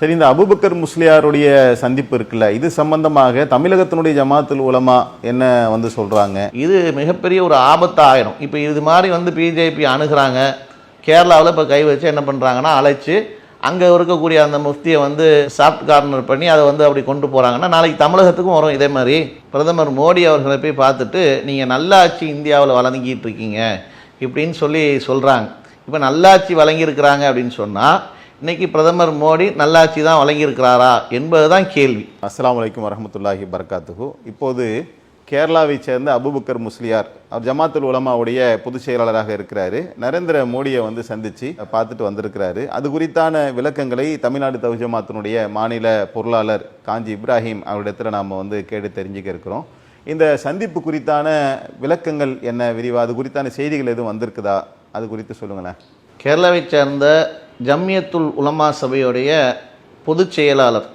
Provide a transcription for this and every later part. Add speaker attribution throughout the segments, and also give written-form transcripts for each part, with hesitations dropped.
Speaker 1: சரி, இந்த அபூபக்கர் முஸ்லியாருடைய சந்திப்பு இருக்குல்ல, இது சம்பந்தமாக தமிழகத்தினுடைய ஜமாத்துல் உலமா என்ன வந்து சொல்றாங்க?
Speaker 2: இது மிகப்பெரிய ஒரு ஆபத்தாயிரும். இப்போ இது மாதிரி பிஜேபி அணுகிறாங்க. கேரளாவில் இப்போ கை வச்சு என்ன பண்ணுறாங்கன்னா, அழைச்சி அங்கே இருக்கக்கூடிய அந்த முஃப்தியை சாஃப்ட் கார்னர் பண்ணி அதை அப்படி கொண்டு போகிறாங்கன்னா, நாளைக்கு தமிழகத்துக்கும் வரும் இதே மாதிரி. பிரதமர் மோடி அவர்களை போய் பார்த்துட்டு, நீங்கள் நல்லாட்சி இந்தியாவில் வழங்கிட்டு இருக்கீங்க இப்படின்னு சொல்கிறாங்க. இப்போ நல்லாட்சி வழங்கியிருக்கிறாங்க அப்படின்னு சொன்னால், இன்னைக்கு பிரதமர் மோடி நல்லாட்சி தான் வழங்கியிருக்கிறாரா என்பதுதான் கேள்வி.
Speaker 1: அஸ்ஸலாமு அலைக்கும் வரஹ்மத்துல்லாஹி பரக்காத்துஹு. இப்போது கேரளாவை சேர்ந்த அபூபக்கர் முஸ்லியார், அவர் ஜமாத்துல் உலமாவுடைய பொதுச் செயலாளராக இருக்கிறாரு. நரேந்திர மோடியை சந்தித்து பார்த்துட்டு வந்திருக்கிறாரு. அது குறித்தான விளக்கங்களை தமிழ்நாடு தௌஹீத் ஜமாத்தினுடைய மாநில பொருளாளர் காஞ்சி இப்ராஹிம் அவரிடத்தில் நாம் கேட்டு தெரிஞ்சுக்க இருக்கிறோம். இந்த சந்திப்பு குறித்தான விளக்கங்கள் என்ன, விரிவாக அது குறித்தான செய்திகள் எதுவும் வந்திருக்குதா, அது குறித்து சொல்லுங்களேன்.
Speaker 2: கேரளாவை சேர்ந்த ஜம்மியத்துல் உலமா சபையுடைய பொதுச் செயலாளர்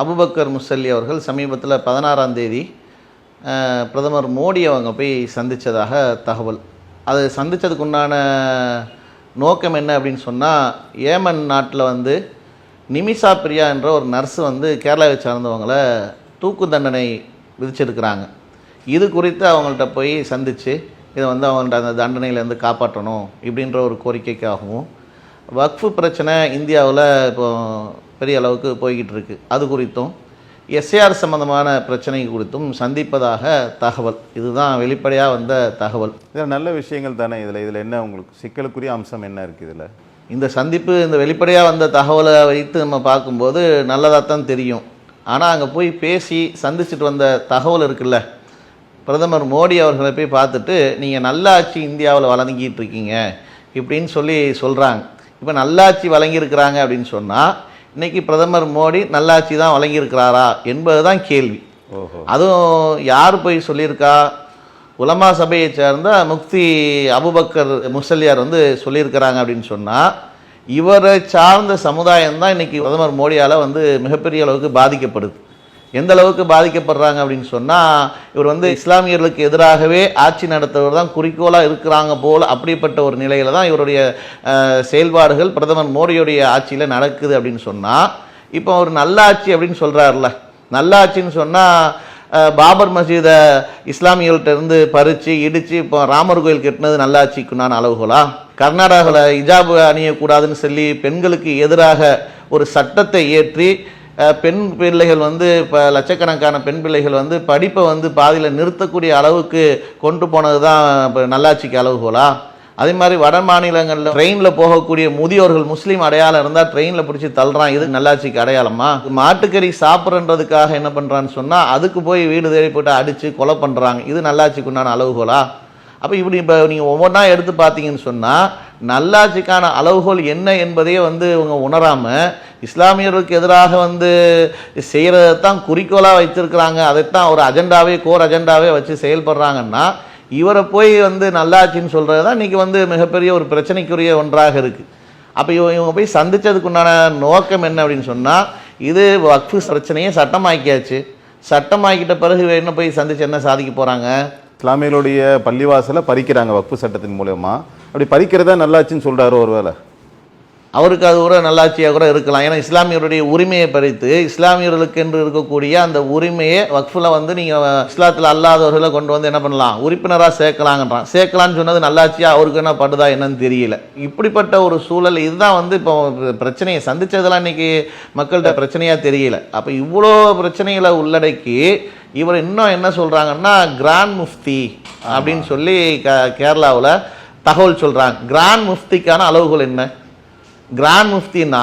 Speaker 2: அபூபக்கர் முசல்லி அவர்கள் சமீபத்தில் 16ஆம் தேதி பிரதமர் மோடி அவங்க போய் சந்தித்ததாக தகவல். அது சந்தித்ததுக்கு உண்டான நோக்கம் என்ன அப்படின்னு சொன்னால், ஏமன் நாட்டில் நிமிஷா பிரியா என்ற ஒரு நர்ஸு கேரளாவை சார்ந்தவங்களை தூக்கு தண்டனை விதிச்சிருக்கிறாங்க. இது குறித்து அவங்கள்ட்ட போய் சந்தித்து இதை அவங்கள்ட்ட அந்த தண்டனையிலேருந்து காப்பாற்றணும் இப்படின்ற ஒரு கோரிக்கைக்காகவும், வக்ஃபு பிரச்சனை இந்தியாவில் இப்போ பெரிய அளவுக்கு போய்கிட்டு இருக்கு, அது குறித்தும் எஸ்ஏஆர் சம்பந்தமான பிரச்சனை குறித்தும் சந்திப்பதாக தகவல். இதுதான் வெளிப்படையாக வந்த தகவல்.
Speaker 1: இதில் நல்ல விஷயங்கள் தானே. இதில் என்ன உங்களுக்கு சிக்கலுக்குரிய அம்சம் என்ன இருக்குது? இதில்
Speaker 2: இந்த சந்திப்பு, இந்த வெளிப்படையாக வந்த தகவலை வைத்து நம்ம பார்க்கும்போது நல்லதாக தான் தெரியும். ஆனால் அங்கே போய் பேசி சந்திச்சுட்டு வந்த தகவல் இருக்குல்ல, பிரதமர் மோடி அவர்களை போய் பார்த்துட்டு, நீங்கள் நல்லாட்சி இந்தியாவில் வழங்கிட்டு இருக்கீங்க இப்படின்னு சொல்கிறாங்க. இப்போ நல்லாட்சி வழங்கியிருக்கிறாங்க அப்படின்னு சொன்னால், இன்றைக்கி பிரதமர் மோடி நல்லாட்சி தான் வழங்கியிருக்கிறாரா என்பது தான் கேள்வி. அதுவும் யார் போய் சொல்லியிருக்கா? உலமா சபையை சேர்ந்த முஃப்தி அபூபக்கர் முசல்லியார் சொல்லியிருக்கிறாங்க அப்படின்னு சொன்னால், இவரை சார்ந்த சமுதாயம் தான் இன்றைக்கி பிரதமர் மோடியால் மிகப்பெரிய அளவுக்கு பாதிக்கப்படுது. எந்த அளவுக்கு பாதிக்கப்படுறாங்க அப்படின்னு சொன்னால், இவர் இஸ்லாமியர்களுக்கு எதிராகவே ஆட்சி நடத்துவர் தான் குறிக்கோளாக இருக்கிறாங்க போல், அப்படிப்பட்ட ஒரு நிலையில் தான் இவருடைய செயல்பாடுகள் பிரதமர் மோடியுடைய ஆட்சியில் நடக்குது அப்படின்னு சொன்னால், இப்போ ஒரு நல்லாட்சி அப்படின்னு சொல்கிறாருல, நல்லாட்சின்னு சொன்னால் பாபர் மசீதை இஸ்லாமியர்கள்ட்ட இருந்து பறித்து இடித்து இப்போ ராமர் கோயில் கட்டினது நல்லாட்சிக்குண்டான அளவுகளா? கர்நாடகாவில் ஹிஜாப் அணியக்கூடாதுன்னு சொல்லி பெண்களுக்கு எதிராக ஒரு சட்டத்தை ஏற்றி பெண் பிள்ளைகள் இப்போ லட்சக்கணக்கான பெண் பிள்ளைகள் படிப்பை பாதியில் நிறுத்தக்கூடிய அளவுக்கு கொண்டு போனது தான் இப்போ நல்லாட்சிக்கு அளவுகோலா? அதே மாதிரி வட மாநிலங்களில் ட்ரெயினில் போகக்கூடிய முதியோர்கள் முஸ்லீம் அடையாளம் இருந்தால் ட்ரெயினில் பிடிச்சி தள்ளுறான், இது நல்லாட்சிக்கு அடையாளமா? மாட்டுக்கறி சாப்பிட்றன்றதுக்காக என்ன பண்ணுறான்னு சொன்னால், அதுக்கு போய் வீடு தேடி போட்டு அடித்து கொலை பண்ணுறாங்க, இது நல்லாட்சிக்கு உண்டான அளவுகோலா? அப்போ இப்படி இப்போ நீங்கள் ஒவ்வொன்றா எடுத்து பார்த்தீங்கன்னு சொன்னால், நல்லாட்சிக்கான அளவுகோல் என்ன என்பதையே இவங்க உணராமல் இஸ்லாமியர்களுக்கு எதிராக செய்கிறத தான் குறிக்கோளாக வைத்திருக்கிறாங்க. அதைத்தான் ஒரு அஜெண்டாவே, கோர் அஜெண்டாவே வச்சு செயல்படுறாங்கன்னா, இவரை போய் நல்லாட்சின்னு சொல்கிறது தான் இன்றைக்கி மிகப்பெரிய ஒரு பிரச்சனைக்குரிய ஒன்றாக இருக்குது. அப்போ இவங்க போய் சந்தித்ததுக்குண்டான நோக்கம் என்ன அப்படின்னு சொன்னால், இது வக்ஃபு பிரச்சனையே சட்டமாக்கியாச்சு. சட்டமாக்கிட்ட பிறகு என்ன போய் சந்தித்து என்ன சாதிக்க போகிறாங்க?
Speaker 1: இஸ்லாமியர்களுடைய பள்ளிவாசலை பறிக்கிறாங்க வக்ஃபு சட்டத்தின் மூலமா. அப்படி பறிக்கிறதா நல்லாட்சின்னு சொல்கிறாரு. ஒருவேளை
Speaker 2: அவருக்கு அது கூட நல்லாட்சியாக கூட இருக்கலாம். ஏன்னா இஸ்லாமியருடைய உரிமையை பறித்து இஸ்லாமியர்களுக்கு என்று இருக்கக்கூடிய அந்த உரிமையை வக்ஃபில் நீங்கள் இஸ்லாத்தில் அல்லாதவர்களை கொண்டு என்ன பண்ணலாம், உறுப்பினராக சேர்க்கலாங்கன்றான். சேர்க்கலான்னு சொன்னது நல்லாட்சியாக அவருக்கு என்ன படுதா என்னன்னு தெரியல. இப்படிப்பட்ட ஒரு சூழல் இதுதான் இப்போ பிரச்சனையை சந்தித்ததெல்லாம் இன்றைக்கி மக்கள்கிட்ட பிரச்சனையாக தெரியல. அப்போ இவ்வளோ பிரச்சனைகளை உள்ளடக்கி இவர் இன்னும் என்ன சொல்கிறாங்கன்னா, கிராண்ட் முஃப்தி அப்படின்னு சொல்லி கேரளாவில் தகவல் சொல்கிறாங்க. கிராண்ட் முஃப்திக்கான அளவுகள் என்ன? கிராண்ட் முஃப்தினா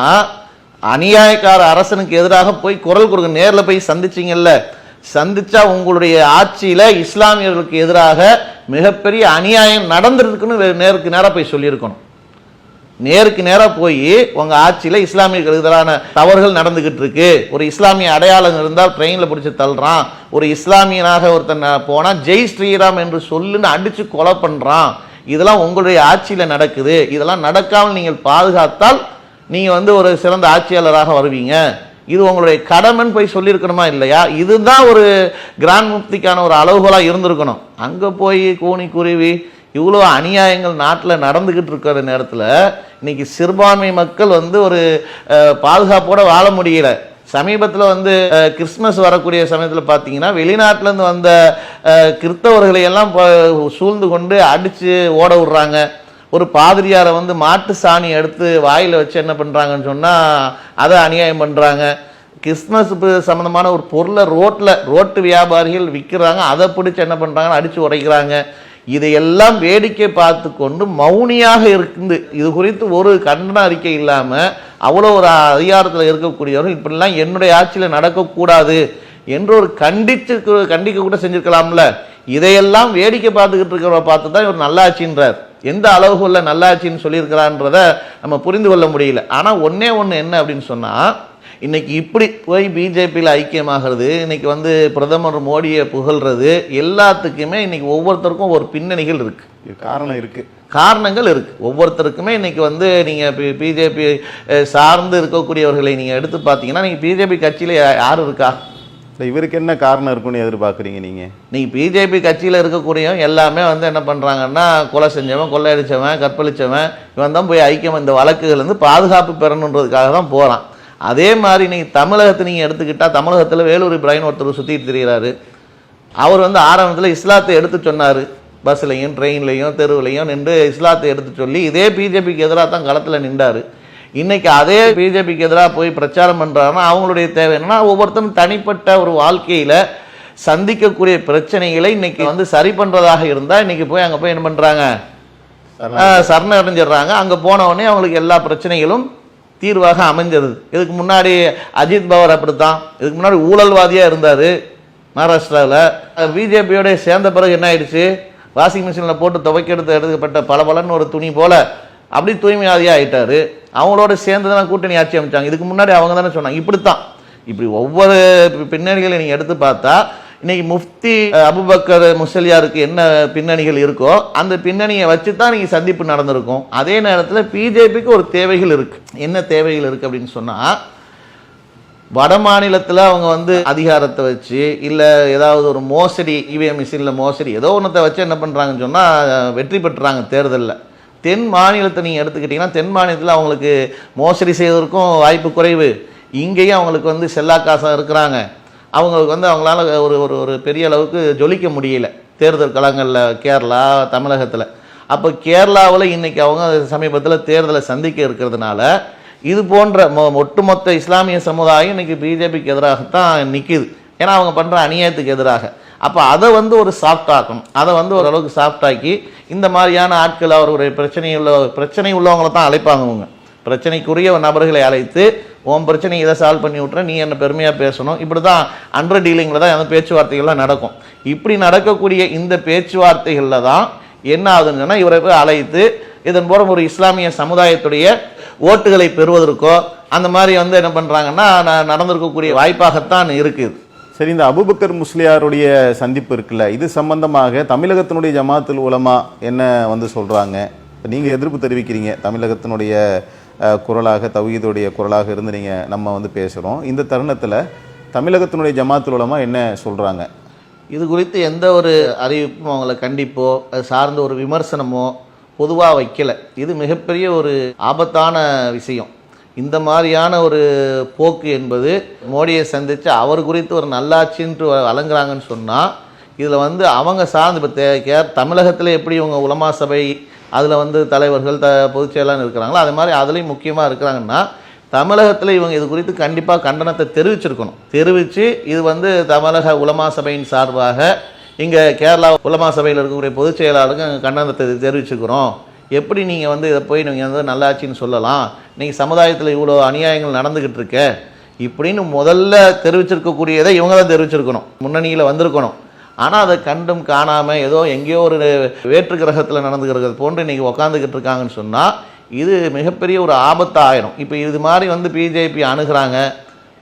Speaker 2: அநியாயக்கார அரசனுக்கு எதிராக போய் குரல் கொடுக்க, நேரில் போய் சந்திச்சிங்கல்ல, சந்திச்சா உங்களுடைய ஆட்சியில் இஸ்லாமியர்களுக்கு எதிராக மிகப்பெரிய அநியாயம் நடந்துருக்குன்னு நேருக்கு நேராக போய் சொல்லியிருக்கணும். நேருக்கு நேராக போய் உங்கள் ஆட்சியில் இஸ்லாமியர்களுக்கு எதிரான தவறுகள் நடந்துக்கிட்டு இருக்கு, ஒரு இஸ்லாமிய அடையாளம் இருந்தால் ட்ரெயினில் பிடிச்சி தள்ளுறான், ஒரு இஸ்லாமியனாக ஒருத்தன் போனால் ஜெய் ஸ்ரீராம் என்று சொல்லுன்னு அடித்து கொலை பண்ணுறான், இதெல்லாம் உங்களுடைய ஆட்சியில் நடக்குது, இதெல்லாம் நடக்காமல் நீங்கள் பாதுகாத்தால் நீங்கள் ஒரு சிறந்த ஆட்சியாளராக வருவீங்க, இது உங்களுடைய கடமைன்னு போய் சொல்லியிருக்கணுமா இல்லையா? இதுதான் ஒரு கிராண்ட் முஃப்திக்கான ஒரு அளவுகோலாக இருந்திருக்கணும். அங்கே போய் கூனி குருவி இவ்வளோ அநியாயங்கள் நாட்டில் நடந்துக்கிட்டு இருக்கிற நேரத்தில் இன்னைக்கு சிறுபான்மை மக்கள் வந்து ஒரு பாதுகாப்போடு வாழ முடியல. சமீபத்தில் வந்து கிறிஸ்மஸ் வரக்கூடிய சமயத்தில் பார்த்தீங்கன்னா வெளிநாட்டிலேருந்து வந்த கிறிஸ்தவர்களை எல்லாம் சூழ்ந்து கொண்டு அடித்து ஓட விடுறாங்க. ஒரு பாதிரியாரை வந்து மாட்டு சாணி எடுத்து வாயில் வச்சு என்ன பண்ணுறாங்கன்னு சொன்னால் அதை அநியாயம் பண்ணுறாங்க. கிறிஸ்மஸ் சம்மந்தமான ஒரு பொருளை ரோட்டு வியாபாரிகள் விற்கிறாங்க, அதை பிடிச்சி என்ன பண்ணுறாங்கன்னு அடித்து உடைக்கிறாங்க. இதையெல்லாம் வேடிக்கை பார்த்து கொண்டு மௌனியாக இருக்குது. இது குறித்து ஒரு கண்டன அறிக்கை இல்லாமல் அவ்வளோ ஒரு அதிகாரத்தில் இருக்கக்கூடியவர்கள் இப்படிலாம் என்னுடைய ஆட்சியில் நடக்கக்கூடாது என்று ஒரு கண்டிக்க கூட செஞ்சுருக்கலாம்ல. இதையெல்லாம் வேடிக்கை பார்த்துக்கிட்டு இருக்கிறவரை பார்த்து தான் இவர் நல்லாட்சின்றார். எந்த அளவுக்குள்ள நல்லாட்சின்னு சொல்லியிருக்கிறான்றத நம்ம புரிந்து கொள்ள முடியல. ஆனால் ஒன்னே ஒன்று என்ன அப்படின்னு சொன்னால், இன்னைக்கு இப்படி போய் பிஜேபியில் ஐக்கியமாகிறது, இன்னைக்கு வந்து பிரதமர் மோடியை புகழ்றது எல்லாத்துக்குமே இன்னைக்கு ஒவ்வொருத்தருக்கும் ஒரு பின்னணிகள் இருக்கு, காரணங்கள் இருக்கு. ஒவ்வொருத்தருக்குமே இன்னைக்கு வந்து நீங்க பிஜேபி சார்ந்து இருக்கக்கூடியவர்களை நீங்க எடுத்து பார்த்தீங்கன்னா நீங்க பிஜேபி கட்சியில யாரு இருக்கா?
Speaker 1: இவருக்கு என்ன காரணம் இருக்குன்னு எதிர்பார்க்குறீங்க நீங்க
Speaker 2: பிஜேபி கட்சியில் இருக்கக்கூடிய எல்லாமே வந்து என்ன பண்ணுறாங்கன்னா, கொலை செஞ்சவன், கொள்ளையடிச்சவன், கற்பழிச்சவன், இவன் தான் போய் ஐக்கியம் இந்த வழக்குகள் வந்து பாதுகாப்பு பெறணுன்றதுக்காக தான் போகிறான். அதே மாதிரி நீங்கள் தமிழகத்தை நீங்கள் எடுத்துக்கிட்டால், தமிழகத்தில் வேலூர் இப்ராஹிம் ஒருத்தர் சுற்றிட்டு திரிகிறாரு. அவர் வந்து ஆரம்பத்தில் இஸ்லாத்தை எடுத்து சொன்னார். பஸ்லையும் ட்ரெயின்லையும் தெருவுலையும் நின்று இஸ்லாத்தை எடுத்து சொல்லி இதே பிஜேபிக்கு எதிராக தான் களத்தில் நின்றார். இன்னைக்கு அதே பிஜேபிக்கு எதிராக போய் பிரச்சாரம் பண்ணுறாங்கன்னா அவங்களுடைய தேவை என்னன்னா, ஒவ்வொருத்தரும் தனிப்பட்ட ஒரு வாழ்க்கையில் சந்திக்கக்கூடிய பிரச்சனைகளை இன்னைக்கு வந்து சரி பண்ணுறதாக இருந்தால் இன்னைக்கு போய் அங்கே போய் என்ன பண்ணுறாங்க, சரண அடைஞ்சிடுறாங்க. அங்கே போனவுடனே அவங்களுக்கு எல்லா பிரச்சனைகளும் தீர்வாக அமைஞ்சிருது. இதுக்கு முன்னாடி அஜித் பவர் அப்படித்தான், இதுக்கு முன்னாடி ஊழல்வாதியாக இருந்தார் மகாராஷ்டிராவில். பிஜேபியோட சேர்ந்த பிறகு என்ன ஆயிடுச்சு, வாஷிங் மிஷினில் போட்டு துவைக்கிறது எடுக்கப்பட்ட பலன்னு ஒரு துணி போல அப்படி தூய்மையாதியாக ஆயிட்டாரு. அவங்களோட சேர்ந்து தான் கூட்டணி ஆட்சி அமைச்சாங்க. இதுக்கு முன்னாடி அவங்க தானே சொன்னாங்க. இப்படித்தான் இப்படி ஒவ்வொரு பின்னணிகளை நீங்கள் எடுத்து பார்த்தா இன்னைக்கு முஃப்தி அபுபக்கர் முஸ்லியாருக்கு என்ன பின்னணிகள் இருக்கோ அந்த பின்னணியை வச்சு தான் நீங்கள் சந்திப்பு நடந்திருக்கும். அதே நேரத்தில் பிஜேபிக்கு ஒரு தேவைகள் இருக்கு. என்ன தேவைகள் இருக்கு அப்படின்னு சொன்னால், வட மாநிலத்தில் அவங்க வந்து அதிகாரத்தை வச்சு இல்லை ஏதாவது ஒரு மோசடி, இவிஎம் மிஷினில் மோசடி ஏதோ ஒன்றத்தை வச்சு என்ன பண்ணுறாங்கன்னு சொன்னால் வெற்றி பெற்றுறாங்க தேர்தலில். தென் மாநிலத்தை நீங்கள் எடுத்துக்கிட்டிங்கன்னா, தென் மாநிலத்தில் அவங்களுக்கு மோசடி செய்வதற்கும் வாய்ப்பு குறைவு. இங்கேயும் அவங்களுக்கு வந்து செல்லாக்காசாக இருக்கிறாங்க. அவங்களுக்கு வந்து அவங்களால ஒரு ஒரு ஒரு பெரிய அளவுக்கு ஜொலிக்க முடியல தேர்தல் களங்களில் கேரளா, தமிழகத்தில். அப்போ கேரளாவில் இன்றைக்கி அவங்க சமீபத்தில் தேர்தலை சந்திக்க இருக்கிறதுனால இது போன்ற ஒட்டுமொத்த இஸ்லாமிய சமுதாயம் இன்றைக்கி பிஜேபிக்கு எதிராகத்தான் நிற்கிது. ஏன்னா அவங்க பண்ணுற அநியாயத்துக்கு எதிராக. அப்போ அதை வந்து ஒரு சாஃப்ட் ஆக்கணும், அதை வந்து ஓரளவுக்கு சாஃப்டாக்கி இந்த மாதிரியான ஆட்கள் அவருடைய பிரச்சனை உள்ளவங்களை தான் அழைப்பாங்க. அவங்க பிரச்சனைக்குரிய நபர்களை அழைத்து உன் பிரச்சனை இதை சால்வ் பண்ணி விட்றேன், நீ என்ன பெருமையாக பேசணும், இப்படி தான் அண்டர் டீலிங்கில் தான் அந்த பேச்சுவார்த்தைகள்லாம் நடக்கும். இப்படி நடக்கக்கூடிய இந்த பேச்சுவார்த்தைகளில் தான் என்ன ஆகுதுன்னு சொன்னால், இவரை போய் அழைத்து இதன் மூலம் ஒரு இஸ்லாமிய சமுதாயத்துடைய ஓட்டுகளை பெறுவதற்கோ அந்த மாதிரி வந்து என்ன பண்ணுறாங்கன்னா நடந்திருக்கக்கூடிய வாய்ப்பாகத்தான் இருக்குது.
Speaker 1: சரி, இந்த அபுபக்கர் முஸ்லியாருடைய சந்திப்பு இருக்குல்ல, இது சம்பந்தமாக தமிழகத்தினுடைய ஜமாத்துல் உலமா என்ன வந்து சொல்கிறாங்க? நீங்கள் எதிர்ப்பு தெரிவிக்கிறீங்க, தமிழகத்தினுடைய குரலாக தௌஹீதுடைய குரலாக இருந்து நீங்கள் நம்ம வந்து பேசுகிறோம். இந்த தருணத்தில் தமிழகத்தினுடைய ஜமாத்துல் உலமா என்ன சொல்கிறாங்க?
Speaker 2: இது குறித்து எந்த ஒரு அறிவிப்பும் அவங்களை கண்டிப்போ அது சார்ந்த ஒரு விமர்சனமோ பொதுவாக வைக்கல. இது மிகப்பெரிய ஒரு ஆபத்தான விஷயம். இந்த மாதிரியான ஒரு போக்கு என்பது மோடியை சந்தித்து அவர் குறித்து ஒரு நல்லாட்சின்ட்டு வழங்குறாங்கன்னு சொன்னால், இதில் வந்து அவங்க சார்ந்து இப்போ தமிழகத்தில் எப்படி இவங்க உலமா சபை அதில் வந்து தலைவர்கள் பொதுச் செயலாளர் இருக்கிறாங்களோ அதே மாதிரி அதுலேயும் முக்கியமாக இருக்கிறாங்கன்னா, தமிழகத்தில் இவங்க இது குறித்து கண்டிப்பாக கண்டனத்தை தெரிவிச்சிருக்கணும். தெரிவித்து இது வந்து தமிழக உலமா சபையின் சார்பாக இங்கே கேரளா உலமா சபையில் இருக்கக்கூடிய பொதுச் செயலாளருக்கு கண்டனத்தை தெரிவிச்சுக்கிறோம். எப்படி நீங்கள் வந்து இதை போய் நீங்கள் வந்து நல்லாட்சின்னு சொல்லலாம், நீங்கள் சமுதாயத்தில் இவ்வளோ அநியாயங்கள் நடந்துக்கிட்டு இருக்க இப்படின்னு முதல்ல தெரிவிச்சிருக்கக்கூடியதை இவங்க தான் தெரிவிச்சிருக்கணும், முன்னணியில் வந்திருக்கணும். ஆனால் அதை கண்டும் காணாமல் ஏதோ எங்கேயோ ஒரு வேற்று கிரகத்தில் நடந்துக்கிறது போன்று இன்றைக்கி உக்காந்துக்கிட்டு இருக்காங்கன்னு சொன்னால் இது மிகப்பெரிய ஒரு ஆபத்தாக ஆயிரும். இப்போ இது மாதிரி வந்து பிஜேபி அணுகிறாங்க.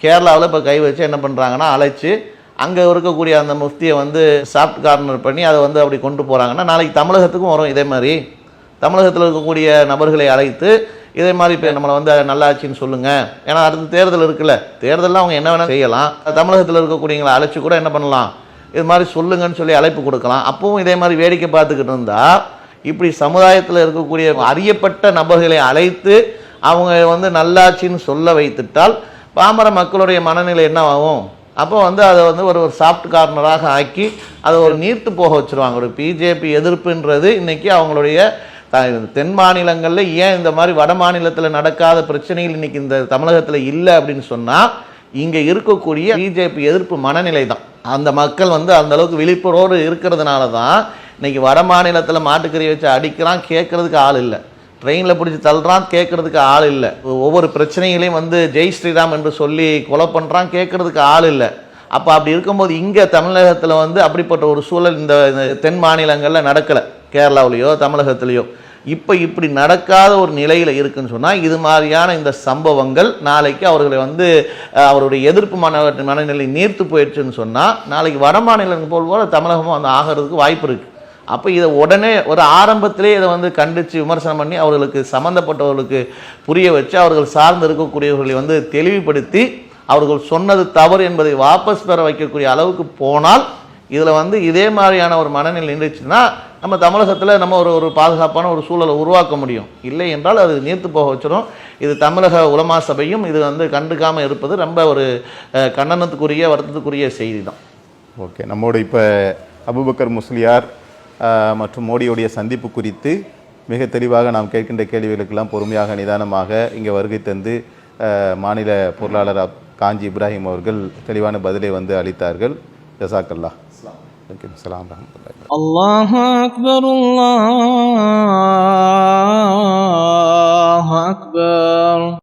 Speaker 2: கேரளாவில் இப்போ கை வச்சு என்ன பண்ணுறாங்கன்னா, அழைச்சி அங்கே இருக்கக்கூடிய அந்த முஃப்தியை வந்து சாஃப்ட் கார்னர் பண்ணி அதை வந்து அப்படி கொண்டு போகிறாங்கன்னா, நாளைக்கு தமிழகத்துக்கும் வரும் இதே மாதிரி. தமிழகத்தில் இருக்கக்கூடிய நபர்களை அழைத்து இதே மாதிரி இப்போ நம்மளை வந்து நல்லாட்சின்னு சொல்லுங்கள், ஏன்னா அடுத்த தேர்தல் இருக்குல்ல, தேர்தலில் அவங்க என்ன வேணால் செய்யலாம். தமிழகத்தில் இருக்கக்கூடியவங்களை அழைச்சி கூட என்ன பண்ணலாம், இது மாதிரி சொல்லுங்கன்னு சொல்லி அழைப்பு கொடுக்கலாம். அப்பவும் இதே மாதிரி வேடிக்கை பார்த்துக்கிட்டு இருந்தால் இப்படி சமுதாயத்தில் இருக்கக்கூடிய அறியப்பட்ட நபர்களை அழைத்து அவங்க வந்து நல்லாட்சின்னு சொல்ல வைத்துட்டால் பாமர மக்களுடைய மனநிலை என்ன ஆகும்? அப்போ வந்து அதை வந்து ஒரு சாஃப்ட் கார்னராக ஆக்கி அதை ஒரு நீர்த்து போக வச்சுருவாங்க. ஒரு பிஜேபி எதிர்ப்புன்றது இன்றைக்கி அவங்களுடைய தென் மாநிலங்களில் ஏன் இந்த மாதிரி வட மாநிலத்தில் நடக்காத பிரச்சனைகள் இன்றைக்கி இந்த தமிழகத்தில் இல்லை அப்படின்னு சொன்னால் இங்கே இருக்கக்கூடிய பிஜேபி எதிர்ப்பு மனநிலை தான். அந்த மக்கள் வந்து அந்த அளவுக்கு விழிப்புணர்வோடு இருக்கிறதுனால தான் இன்றைக்கி வட மாநிலத்தில் மாட்டுக்கறி வச்சு அடிக்கிறான், கேட்குறதுக்கு ஆள் இல்லை. ட்ரெயினில் பிடிச்சி தள்ளுறான், கேட்குறதுக்கு ஆள் இல்லை. ஒவ்வொரு பிரச்சனைகளையும் வந்து ஜெய் ஸ்ரீராம் என்று சொல்லி கொலை பண்ணுறான், கேட்குறதுக்கு ஆள் இல்லை. அப்போ அப்படி இருக்கும்போது இங்கே தமிழகத்தில் வந்து அப்படிப்பட்ட ஒரு சூழல் இந்த தென் மாநிலங்களில் நடக்கலை, கேரளாவிலையோ தமிழகத்திலையோ. இப்போ இப்படி நடக்காத ஒரு நிலையில் இருக்குன்னு சொன்னால் இது மாதிரியான இந்த சம்பவங்கள் நாளைக்கு அவர்களை வந்து அவருடைய எதிர்ப்பு மனநிலை நீர்த்து போயிடுச்சுன்னு சொன்னால் நாளைக்கு வட மாநிலங்கள் போல தமிழகமும் வந்து ஆகிறதுக்கு வாய்ப்பு இருக்குது. அப்போ இதை உடனே ஒரு ஆரம்பத்திலே இதை வந்து கண்டித்து விமர்சனம் பண்ணி அவர்களுக்கு சம்மந்தப்பட்டவர்களுக்கு புரிய வச்சு அவர்கள் சார்ந்து இருக்கக்கூடியவர்களை வந்து தெளிவுபடுத்தி அவர்கள் சொன்னது தவறு என்பதை வாபஸ் பெற வைக்கக்கூடிய அளவுக்கு போனால் இதில் வந்து இதே மாதிரியான ஒரு மனநிலை நின்றுச்சுன்னா நம்ம தமிழகத்தில் நம்ம ஒரு பாதுகாப்பான ஒரு சூழலை உருவாக்க முடியும். இல்லை என்றால் அது நீர்த்து போக வச்சிடும். இது தமிழக உலமா சபையும் இது வந்து கண்டுக்காமல் இருப்பது ரொம்ப ஒரு கண்டனத்துக்குரிய வருத்தத்துக்குரிய செய்தி தான்.
Speaker 1: ஓகே, நம்மோடு இப்போ அபூபக்கர் முஸ்லியார் மற்றும் மோடியுடைய சந்திப்பு குறித்து மிக தெளிவாக நாம் கேட்கின்ற கேள்விகளுக்கெல்லாம் பொறுமையாக நிதானமாக இங்கே வருகை தந்து மாநில பொருளாளர் காஞ்சி இப்ராஹிம் அவர்கள் தெளிவான பதிலை வந்து அளித்தார்கள். ஜஸாக்கல்லாஹ். அஸ்ஸலாமு அலைக்கும்.
Speaker 3: அல்லாஹு அக்பர், அல்லாஹு அக்பர்.